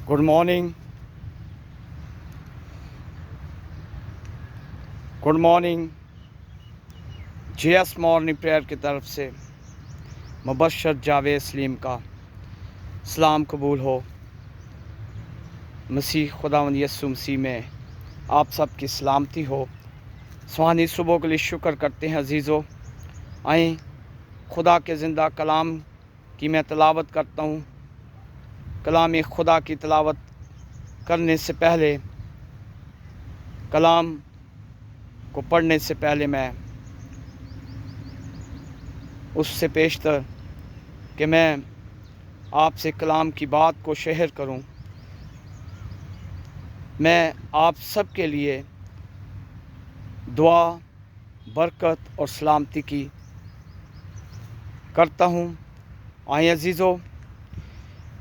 Good morning, good morning. JS morning prayer की तरफ से मुबशर जावेद सलीम का सलाम कबूल हो। मसीह खुदावंद यस्सु मसीह में आप सब की सलामती हो। सुहानी सुबह के लिए शुक्र करते हैं अजीज़ों। आएँ खुदा के ज़िंदा कलाम की मैं तिलावत करता हूँ। कलाम खुदा की तिलावत करने से पहले, कलाम को पढ़ने से पहले मैं उससे पेशतर कि मैं आपसे कलाम की बात को शेयर करूं। मैं आप सब के लिए दुआ, बरकत और सलामती की करता हूं। आए अजीज़ों,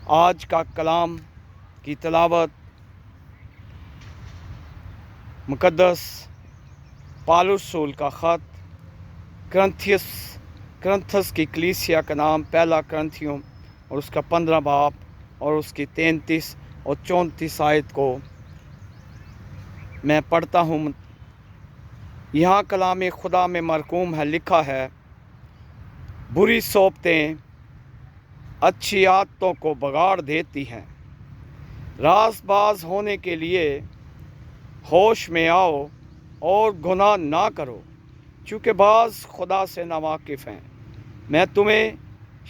आज का कलाम की तिलावत मुक़द्दस पौलुस रसूल का ख़त करंथस की कलीसिया का नाम पहला करंथियों और उसका 15 बाब और उसकी 33 और 34 आयत को मैं पढ़ता हूँ। यहाँ कलाम खुदा में मरकूम है, लिखा है, बुरी सोबतें अच्छी आदतों को बिगाड़ देती हैं। रासबाज होने के लिए होश में आओ और गुनाह ना करो, चूँकि बाज़ खुदा से नावाकिफ़ हैं। मैं तुम्हें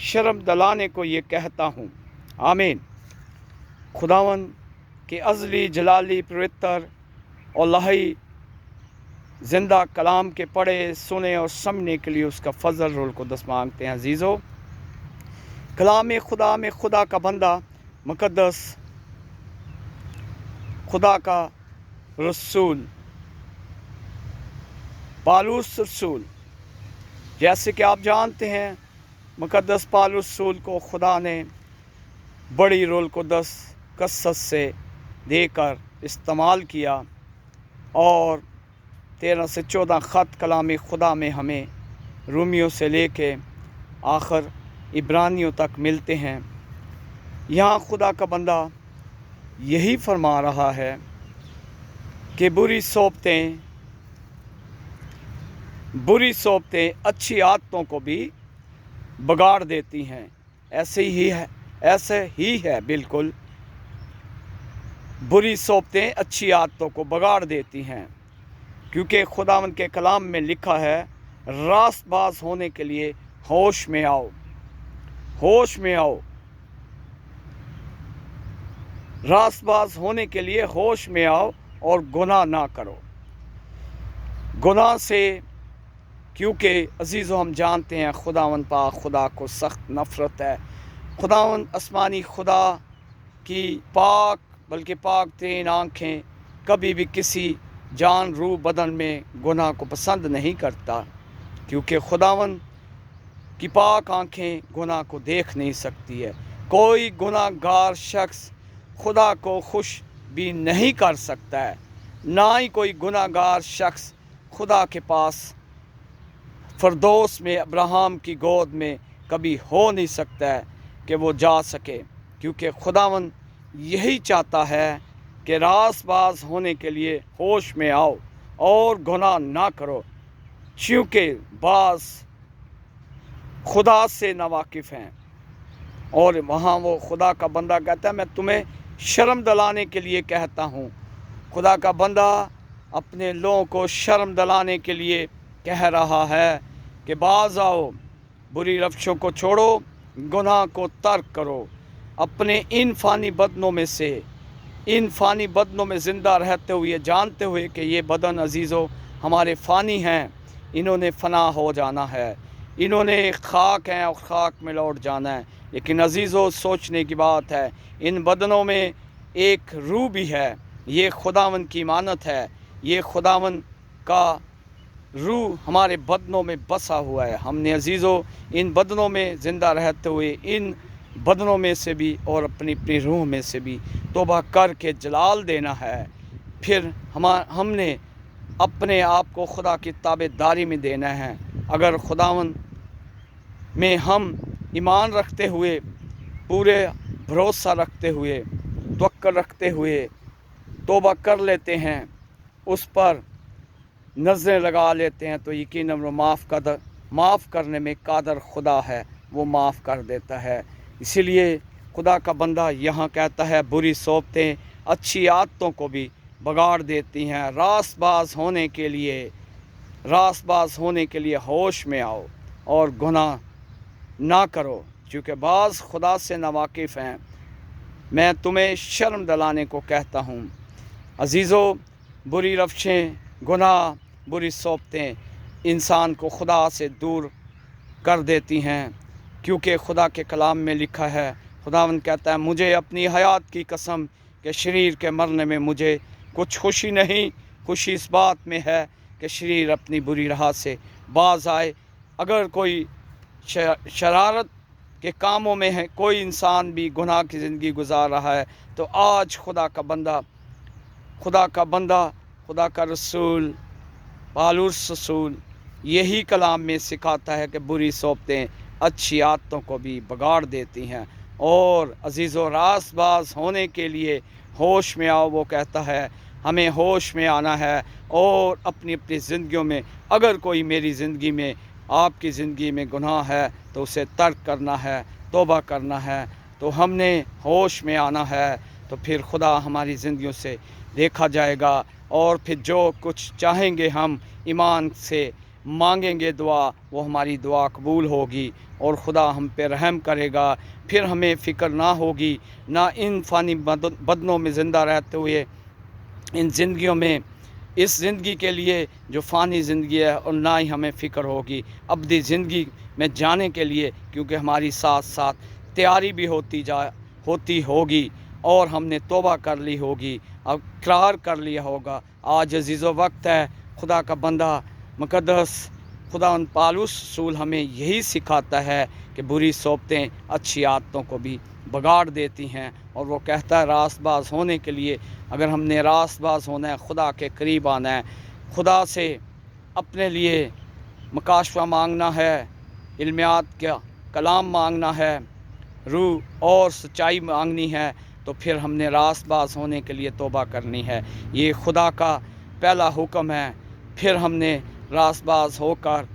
शर्म दिलाने को ये कहता हूँ। आमीन। खुदावन के अज़ली जलाली पवित्र और लाही ज़िंदा कलाम के पढ़े, सुने और समझने के लिए उसका फ़ज़ल रोल को दस मांगते हैं। अजीज़ों, कलाम खुदा में खुदा का बंदा, मुक़द्दस खुदा का रसूल पौलुस रसूल, जैसे कि आप जानते हैं, मुक़द्दस पौलुस रसूल को खुदा ने बड़ी रोल को 10 कसस से देकर इस्तेमाल किया और 13 से 14 ख़त कलाम खुदा में हमें रोमियो से लेके आखिर इब्रानियों तक मिलते हैं। यहाँ खुदा का बंदा यही फरमा रहा है कि बुरी सोबतें अच्छी आदतों को भी बिगाड़ देती हैं। ऐसे ही है बिल्कुल। बुरी सोबतें अच्छी आदतों को बिगाड़ देती हैं, क्योंकि खुदावंद के कलाम में लिखा है, रास्तबाज होने के लिए होश में आओ, होश में आओ। रास्तबाज होने के लिए होश में आओ और गुनाह ना करो। गुनाह से, क्योंकि अजीज़ों हम जानते हैं खुदावंद पाक खुदा को सख्त नफ़रत है। खुदावंद आसमानी खुदा की पाक बल्कि पाक तीन आँखें कभी भी किसी जान रूह बदन में गुनाह को पसंद नहीं करता, क्योंकि खुदावंद की पाक आँखें गुनाह को देख नहीं सकती है। कोई गुनाहगार शख्स खुदा को खुश भी नहीं कर सकता है, ना ही कोई गुनाहगार शख्स खुदा के पास फरदौस में अब्राहम की गोद में कभी हो नहीं सकता है कि वो जा सके, क्योंकि खुदावंद यही चाहता है कि रासबाज होने के लिए होश में आओ और गुनाह ना करो, क्योंकि बाज़ खुदा से नावाकिफ़ हैं। और वहाँ वो खुदा का बंदा कहता है, मैं तुम्हें शर्म दिलाने के लिए कहता हूँ। खुदा का बंदा अपने लोगों को शर्म दिलाने के लिए कह रहा है कि बाज़ आओ, बुरी रफ्शों को छोड़ो, गुनाह को तर्क करो। अपने इन फ़ानी बदनों में ज़िंदा रहते हुए, जानते हुए कि ये बदन अजीज़ों हमारे फ़ानी हैं, इन्होंने फ़ना हो जाना है, इन्होंने खाक हैं और खाक में लौट जाना है। लेकिन अजीज़ों, सोचने की बात है, इन बदनों में एक रूह भी है। ये खुदावंद की इमानत है। ये खुदावंद का रूह हमारे बदनों में बसा हुआ है। हमने अजीज़ों इन बदनों में ज़िंदा रहते हुए इन बदनों में से भी और अपनी रूह में से भी तौबा करके जलाल देना है। फिर हमने अपने आप को खुदा की ताबेदारी में देना है। अगर खुदावंद में हम ईमान रखते हुए, पूरे भरोसा रखते हुए तवक्कुल रखते हुए तौबा कर लेते हैं, उस पर नज़रें लगा लेते हैं, तो यकीनन वो माफ़ करने में कादर खुदा है, वो माफ़ कर देता है। इसीलिए खुदा का बंदा यहाँ कहता है, बुरी सोबतें अच्छी आदतों को भी बिगाड़ देती हैं। रासबाज होने के लिए होश में आओ और गुनाह ना करो, क्योंकि बाज़ खुदा से नावाकिफ़ हैं। मैं तुम्हें शर्म दिलाने को कहता हूँ। अजीज़ों, बुरी रवशें, गुनाह, बुरी सोबतें इंसान को खुदा से दूर कर देती हैं, क्योंकि खुदा के कलाम में लिखा है, खुदावंद कहता है, मुझे अपनी हयात की कसम कि शरीर के मरने में मुझे कुछ खुशी नहीं, खुशी इस बात में है कि शरीर अपनी बुरी राह से बाज आए। अगर कोई शरारत के कामों में है, कोई इंसान भी गुनाह की ज़िंदगी गुजार रहा है, तो आज खुदा का रसूल पालूस रसूल यही कलाम में सिखाता है कि बुरी सोबतें अच्छी आदतों को भी बिगाड़ देती हैं। और अजीज़ों, रासबाज होने के लिए होश में आओ, वो कहता है हमें होश में आना है और अपनी अपनी ज़िंदगियों में, अगर कोई मेरी ज़िंदगी में, आपकी ज़िंदगी में गुनाह है तो उसे तर्क करना है, तौबा करना है। तो हमने होश में आना है, तो फिर खुदा हमारी ज़िंदगियों से देखा जाएगा, और फिर जो कुछ चाहेंगे हम ईमान से मांगेंगे दुआ, वो हमारी दुआ कबूल होगी और खुदा हम पे रहम करेगा। फिर हमें फ़िक्र ना होगी, ना इन फ़ानी बदनों में ज़िंदा रहते हुए इन ज़िंदगियों में, इस ज़िंदगी के लिए जो फ़ानी ज़िंदगी है, और ना ही हमें फ़िक्र होगी अब्दी ज़िंदगी में जाने के लिए, क्योंकि हमारी साथ साथ तैयारी भी होती होगी और हमने तौबा कर ली होगी, अब इकरार कर लिया होगा। आज अजीज़ों, वक्त है, खुदा का बंदा मुक़द्दस खुदावंद पालूस रसूल हमें यही सिखाता है कि बुरी सोबतें अच्छी आदतों को भी बिगाड़ देती हैं। और वो कहता है, रासबाज होने के लिए, अगर हमने रासबाज होना है, खुदा के करीब आना है, खुदा से अपने लिए मकाशवा मांगना है, इल्मियात का कलाम मांगना है, रूह और सच्चाई मांगनी है, तो फिर हमने रासबाज होने के लिए तौबा करनी है। ये खुदा का पहला हुक्म है। फिर हमने रासबाज होकर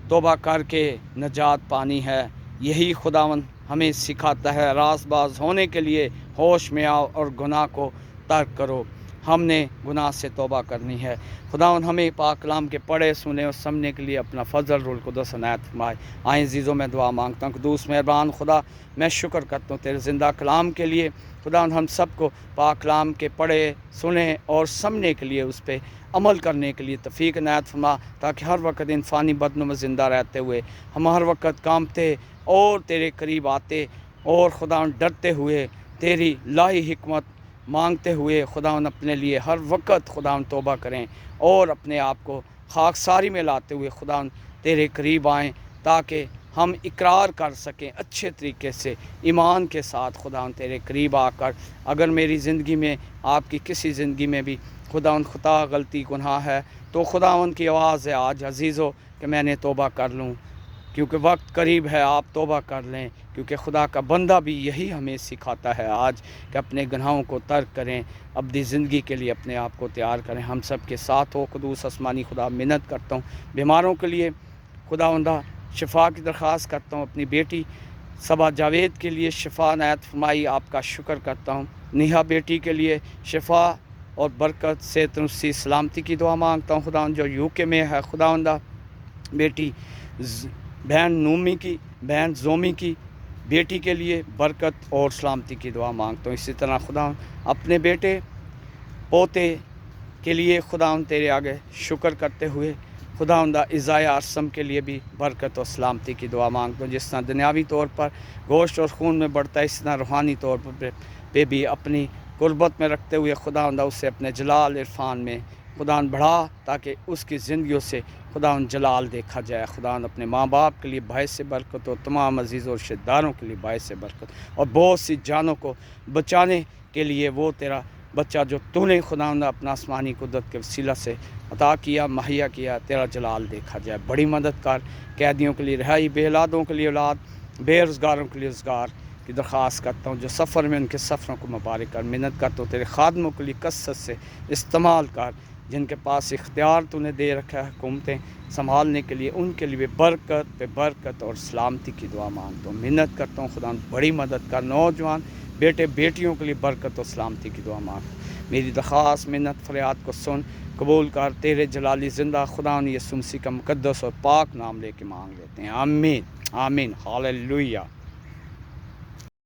तौबा करके नजात पानी है। यही खुदावंद हमें सिखाता है, रासबाज होने के लिए होश में आओ और गुनाह को तर्क करो। हमने गुनाह से तौबा करनी है। खुदावंद हमें पाक कलाम के पढ़े सुने और समझने के लिए अपना फजल रुल कुदस अनायत फरमाए। आए अज़ीज़ों, मैं दुआ मांगता हूँ, कुदूस मेहरबान खुदा, मैं शुक्र करता हूँ तेरे ज़िंदा कलाम के लिए। खुदावंद हम सबको पाक कलाम के पढ़े सुने और समझने के लिए, उस पर अमल करने के लिए तौफीक अनायत फरमा, ताकि हर वक्त इन फ़ानी बदनों में ज़िंदा रहते हुए हम हर वक्त कामते और तेरे करीब आते, और खुदावंद डरते हुए तेरी लाही हिकमत मांगते हुए खुदावंद अपने लिए हर वक्त खुदावंद तौबा करें, और अपने आप को खाकसारी में लाते हुए खुदावंद तेरे करीब आएँ, ताकि हम इकरार कर सकें अच्छे तरीके से ईमान के साथ खुदावंद तेरे करीब आकर, अगर मेरी ज़िंदगी में, आपकी किसी ज़िंदगी में भी खुदावंद खता गलती गुनाह है, तो खुदावंद की आवाज़ है आज अजीज़ों कि मैंने तौबा कर लूँ, क्योंकि वक्त करीब है, आप तौबा कर लें। क्योंकि खुदा का बंदा भी यही हमें सिखाता है आज कि अपने गुनाहों को तर्क करें, अब्दी ज़िंदगी के लिए अपने आप को तैयार करें। हम सब के साथ हो कुदूस आसमानी खुदा, मिन्नत करता हूँ बीमारों के लिए, खुदावंदा शिफा की दरख्वास्त करता हूँ। अपनी बेटी सबा जावेद के लिए शिफा अनायत फरमाई, आपका शुक्र करता हूँ। नेहा बेटी के लिए शिफा और बरकत से तंदुरुस्ती सलामती की दुआ मांगता हूँ। खुदावंद जो यूके में है, खुदावंदा बेटी बहन नूमी की, बहन जोमी की बेटी के लिए बरकत और सलामती की दुआ मांगता हूँ। इसी तरह खुदावंद अपने बेटे पोते के लिए खुदावंद तेरे आगे शुक्र करते हुए खुदावंदा इज़ाया आसम के लिए भी बरकत और सलामती की दुआ मांगता हूँ। जिस तरह दुनियावी तौर पर गोश्त और खून में बढ़ता है, इस तरह रूहानी तौर पर भी अपनी कुर्बत में रखते हुए खुदावंदा उसे अपने जलाल इरफान में खुदावंद बढ़ा, ताकि उसकी ज़िंदगियों से खुदावंद जलाल देखा जाए। खुदावंद अपने माँ बाप के लिए बायस से बरकत हो, तमाम अजीज़ और रिश्तेदारों के लिए बायस से बरकत, और बहुत सी जानों को बचाने के लिए वो तेरा बच्चा जो तूने खुदावंद अपना आसमानी कुदरत के वसीला से अता किया, मुहैया किया, तेरा जलाल देखा जाए। बड़ी मददगार, कैदियों के लिए रिहाई, बेऔलादों के लिए औलाद, बेरोज़गारों के लिए रोज़गार, کی درخواست کرتا ہوں، جو سفر میں ان کے سفروں کو مبارک کر، منت کرتا ہوں تیرے خادموں کے لیے کثرت سے استعمال کر، جن کے پاس اختیار تو نے دے رکھا ہے حکومتیں سنبھالنے کے لیے، ان کے لیے برکت پہ برکت اور سلامتی کی دعا مانگتا ہوں، منت کرتا ہوں خدا بڑی مدد کر، نوجوان بیٹے بیٹیوں کے لیے برکت اور سلامتی کی دعا مانگتا ہوں، میری درخواست منت فریاد کو سن قبول کر، تیرے جلالی زندہ خدا یسوع مسیح کا مقدس اور پاک نام لے کے مانگ لیتے ہیں، آمین آمین، ہاللویہ۔